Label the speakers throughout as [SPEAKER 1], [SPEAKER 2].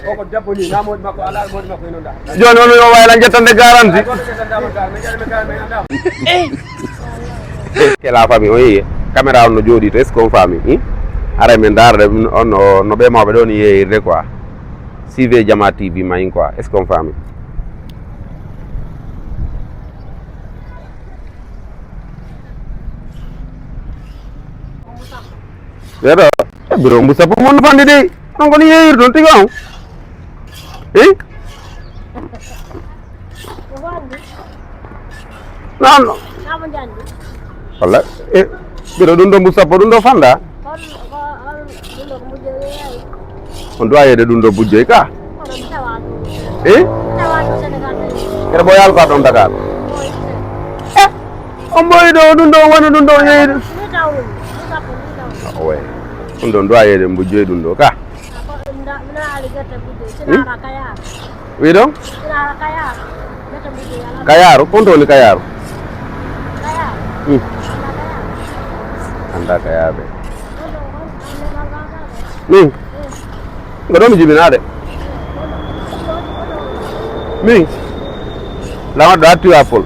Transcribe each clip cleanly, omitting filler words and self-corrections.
[SPEAKER 1] koko debbo ni na modi makko ala modi makko ino da
[SPEAKER 2] joni on yo wayla jettande garanti kela fami o yeyi caméra on no jooɗi to est ce qu'on fami ara men darde on no ɓe mawɓe ɗo ni yeyirde quoi suive Jama TV mayin quoi est ce qu'on fami yeɗo biro mbu sappo mon no fandi de on koni yeyir toon tigi on non walla biro ɗum ɗo mbu sappo ɗum ɗo fanda on dowa yeyde ɗum ɗo bujjoy ka kede ɓoyal ko ɗon Dakar on ɓoyi ɗo ɗum ɗo wona ɗum ɗo yeyde owe ɗum ɗon dowa yeyde bujjoy ɗum ɗo ka wi ɗon Kayaru kon to woni Kayaru anda Kayaɓe min goɗomi jibinade min lamaɗo a tuya pol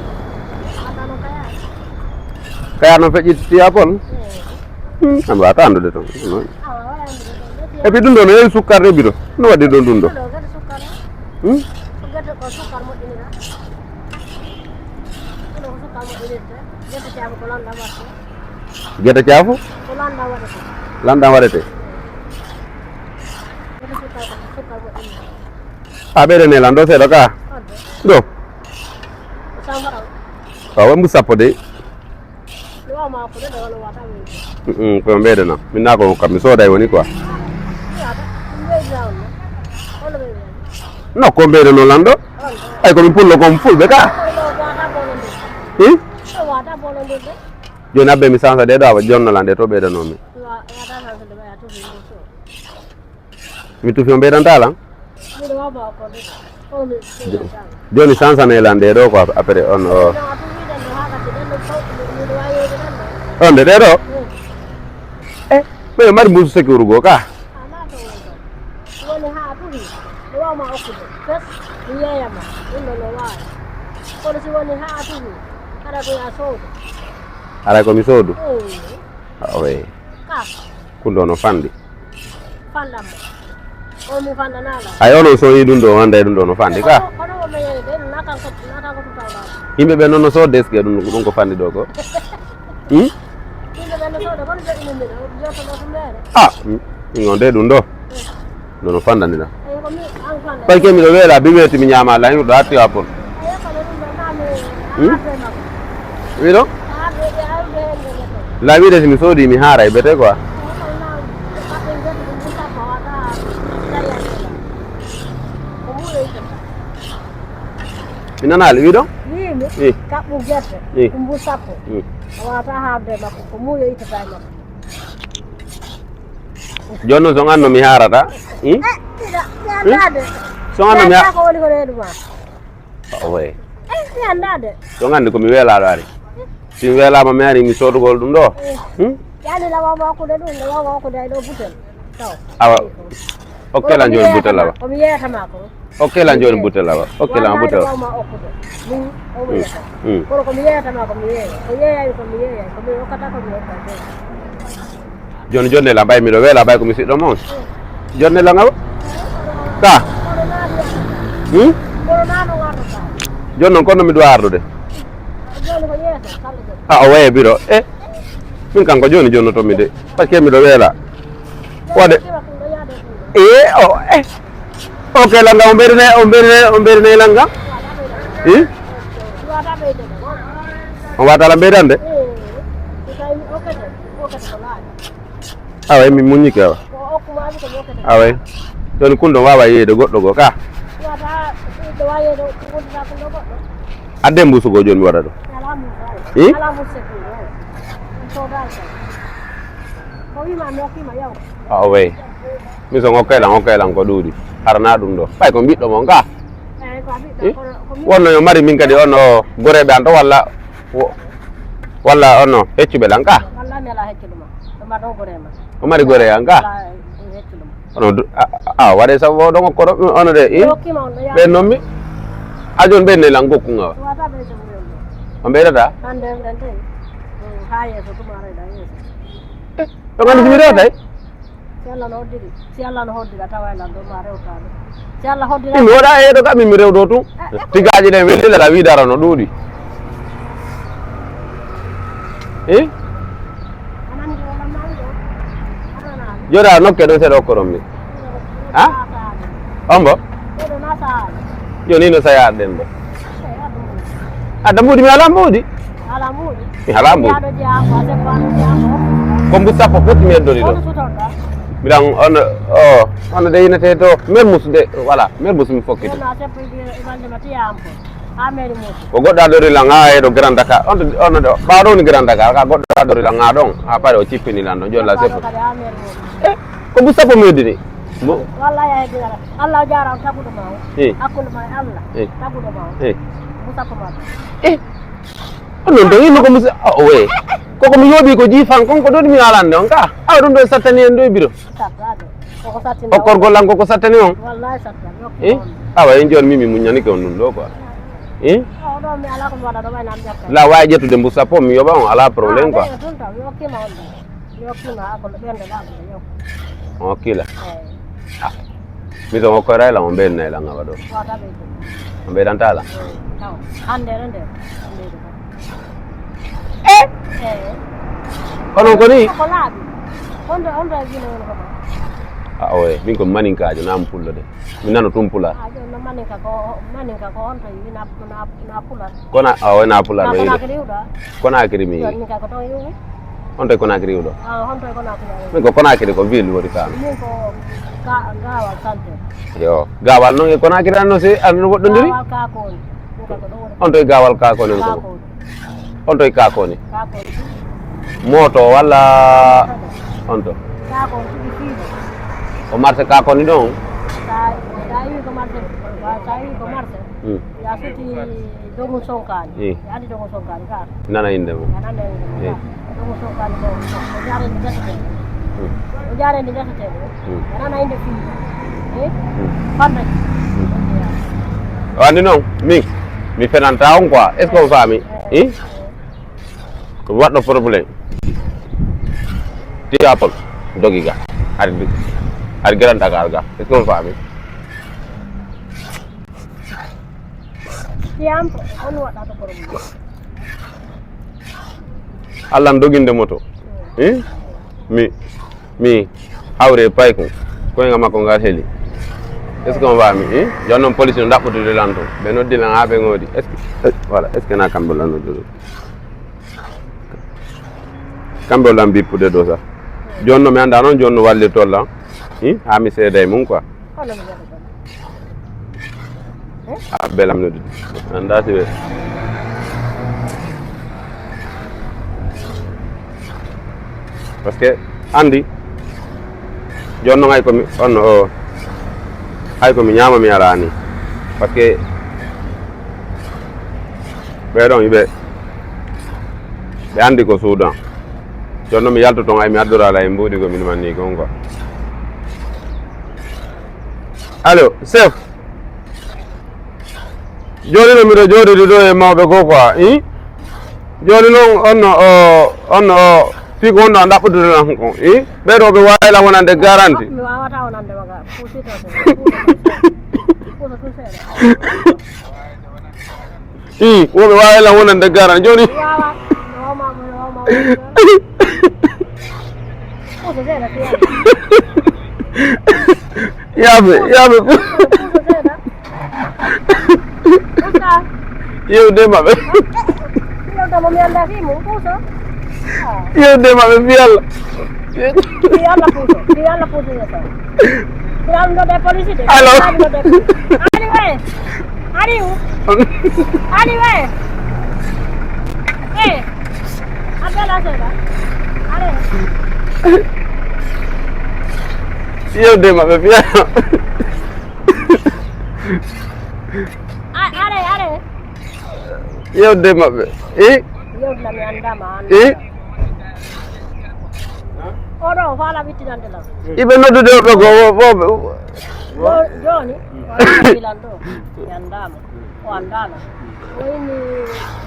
[SPEAKER 2] Kayar no feƴƴi tuya pol an wata andude toon et puis ɗum ɗo no yewi sukkarde biro no waɗi ɗon ɗum ɗo guete caafu landam waɗete ha ɓeydene lan ɗo seeɗa ka ɗo wawa mbu sappo de koye ɓeydana min na ko kam mi sooday woni quoi non ko ɓeydano lan ɗo ay komin pullo kom fulɓe ka joni abbe mi sansa de ɗo awa jonnolan de to ɓeydanomi mi tufi o ɓeydanta lan joni sansanelan de ɗo ko après on on de ɗo ɓeɗo mari mbusu secourgo ka aray komi soodu owe kundo no fandi ay ono soyi ɗum ɗo anda ɗum ɗo no fandi ka yimɓe ɓe noon no soodde est ce que ɗum ko fandi ɗo ko min on de ɗum ɗo nono fandandina par que miɗo weela bi weeti mi ñama lañi ɗo hatti appol wiɗo la wiide simi soodi mi haaray bete quoi mi nanali wiɗo
[SPEAKER 3] wimi kaɓɓu guerte ko mbu sappo wawata haabde makko ko muuyo ittata makko
[SPEAKER 2] joni noon so anno mi haarata
[SPEAKER 3] andade
[SPEAKER 2] so anno mi
[SPEAKER 3] ko woni ko reedu ma
[SPEAKER 2] owe
[SPEAKER 3] mi andade
[SPEAKER 2] so andi komi weelaɗo ari si mi weelama mi ari mi soodugol ɗum ɗo
[SPEAKER 3] yani lawa wakkude ɗum ne wawa wakkude ay ɗo butel taw
[SPEAKER 2] awa okkelan joni butel awa
[SPEAKER 3] komi yeyatama ko
[SPEAKER 2] okkelan joni butel awa okkelama butel
[SPEAKER 3] wawma okkude min o wiyata kono komi yeyatama komi yeeya ko yeeyay komi yeeyay komi hokkata komi hokkate
[SPEAKER 2] joni jonnela ɓay miɗo weela ɓay komi siɗɗo moon jonnela ngawa ka
[SPEAKER 3] kono nano wartata
[SPEAKER 2] joni noon konno miɗo ardude
[SPEAKER 3] joni ko yeeso kallude
[SPEAKER 2] o waye biro min kanko joni jonnotomi de par ce que miɗo weela wade ok langa o ɓeyrine langa on watala ɓeydande away min muññike awa away joni kunɗo wawa yeyde goɗɗo go ka adde mbusugo joni mi waɗa ɗo away mi son hokkaylan ko ɗuuɗi harana ɗum ɗo ɓay ko ɓiɗɗo mon ka wonno yo mari min kadi ono goreɓe an to walla ono heccuɓe ɗan ka o mari gore an ka waɗe sa wo ɗon koro ono de i ɓe nommi ajon ɓe ne lan gokkunga o ɓeydata ɗo gandi simi rewtay mi woɗa eɗo ka min mi rewdo tun tigaji ɗe welilala widara no ɗuuɗi i joɗa nokke ɗon seeɗa okkoron mi ha on bo joni no sayarɗen ɗo adda mbuuɗi mi ala mbuuɗi mi ala mbuuɗi ko mbu sappo footi mi heddori ɗo mbiɗan ono de yinete to mermus de voilà mermus mi fokkito ko goɗɗo adorilan ha eɗo Grand Dakar ono ɗo ɓaɗo woni Grand Dakar ka goɗɗo adorilan ha ɗon ha paɗe o cippinilan ɗon jolla seppo ko mbu sappo mi heddini
[SPEAKER 3] Allah jaram taguɗo ma hakkude ma Allah taguɗo ma mbu sappo ma
[SPEAKER 2] non ɗon yimmi ko musi we koko mi yooɓi ko jiifan kon ko ɗoɗi mi alande on ka awa ɗum ɗo sattani en ɗo e bureau okkorgol an koko sattani on awa en joni mimi muñanike on ɗum ɗo quoi la wawi ƴettude mbu sappo mi yoɓa on ala probléme quoi on hokkila mi ton hokkoyrayla on ɓeydinayla ngawa ɗo on ɓeydantala onon koni oye min ko maninkajo nam pullo de mi nano tum pular kona oye na pular ɗo yiɗo Conakry mi on toye Conakry yiwɗo min ko Conakry ko ville woni kano yo gawal noon e Conakry anno si anno woɗɗodiri on toye gawal kakoni en komo on toye kakoni moto walla on to o marché kakoni ɗon nana inde mo o andi noon min mi fenanta on quoi est ce que on faami waɗɗo probléme ti apple dogi ga ari Grand Dakar ga est ce que on faami Allah n doginde moto mi hawre payko koynga makko ngal heeli est ce que on faami jon noon police no ɗaɓɓutude lan toon ɓe noddilan ha ɓe ngoodi est ce que voilà est ce que na kamɓe lan noddude kamɓe olan bippude ɗo sah joni no mi anda noon joni no wallirtolla ha mi seeda e mum quoi a belam noddude anda si ɓe par ce que andi joni noon hay komi on hay komi ñaama mi ala ni par ce que ɓeɗon yiɓe ɓe andi ko Soudan joni noon mi yalto toon ay mi addorala e mbuuɗi ko min manni kon quoi allo chef joni no miɗo jooɗide ɗo e mawɓe ko quoi joni noon on fii ko wonno a ɗaɓɓutude tan ko ɓeɗo ɓe wawila wonande garanti woɓe wawila wonande garanti joni yaɓe yewde maɓe yewde maɓe mbiyalla allo yewde maɓe mbiyalla yewde maɓɓe
[SPEAKER 3] Odo fala bitinande la.
[SPEAKER 2] Ibe noddude be go
[SPEAKER 3] Joni bilando yandama o andala wayni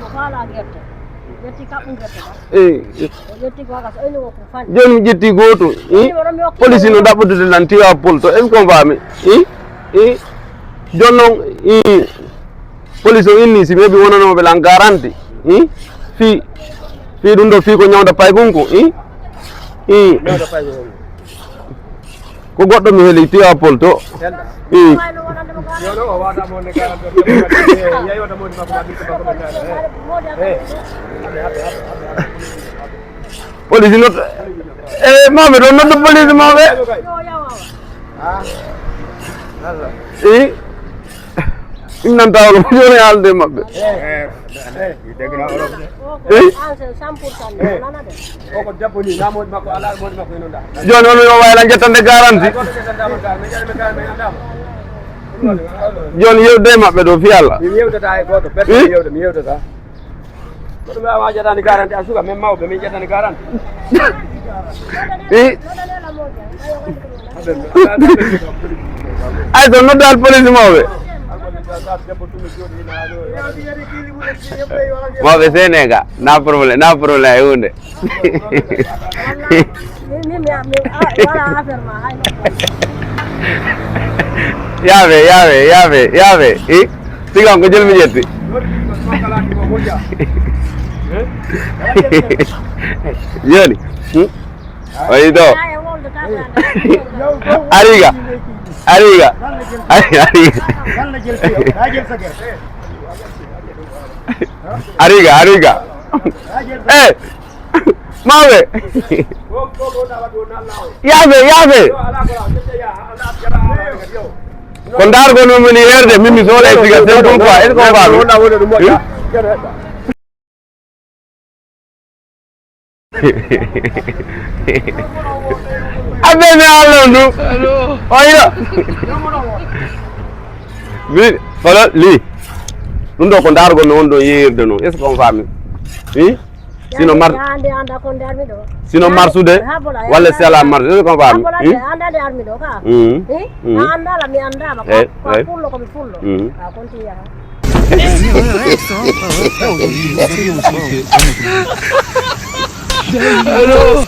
[SPEAKER 3] mo fala gerte yetti kabum gerte yetti ko gas ayno ko fan
[SPEAKER 2] joni jetti goto police no dabbude nan tiwa pol to est ce qu'on va mi jonnon police o inni si bebi wonano be lan garanti fi dum do fi ko nyawda paygunko
[SPEAKER 1] ñawda paygunko
[SPEAKER 2] ko goddo mi heli tiwa pol to
[SPEAKER 1] yono o wada mo ne garanti yeyota modi makko
[SPEAKER 2] police not mame do noddo police mame imnan tawlo joni halde mabbe
[SPEAKER 1] ko debbo ni na modi makko ala modi makko inonda
[SPEAKER 2] joni on yo wayla jettande garanti joni yewde mabbe do fi Allah
[SPEAKER 1] mi yewdata e goto beddo mi yewdata ko ma wa jettande garanti asuka même mawbe mi jettande garanti
[SPEAKER 2] ay do nodal police mawbe mawbe senega na problème hunde yabe sigan ko jelmi jetti joni oyido ariga mawe yabe ko dargo no moni herde mimi so lay siga sen ko quoi est ce qu'on va abene alondu oyo bi fala li dum do ko dargo no wondo yerde no est ce qu'on va mi sino mar sino marsude wala sala mar est ce qu'on va mi
[SPEAKER 3] anda de armi do ka anda la mi anda ma ko fullo ko mi fullo a konti ya Hello.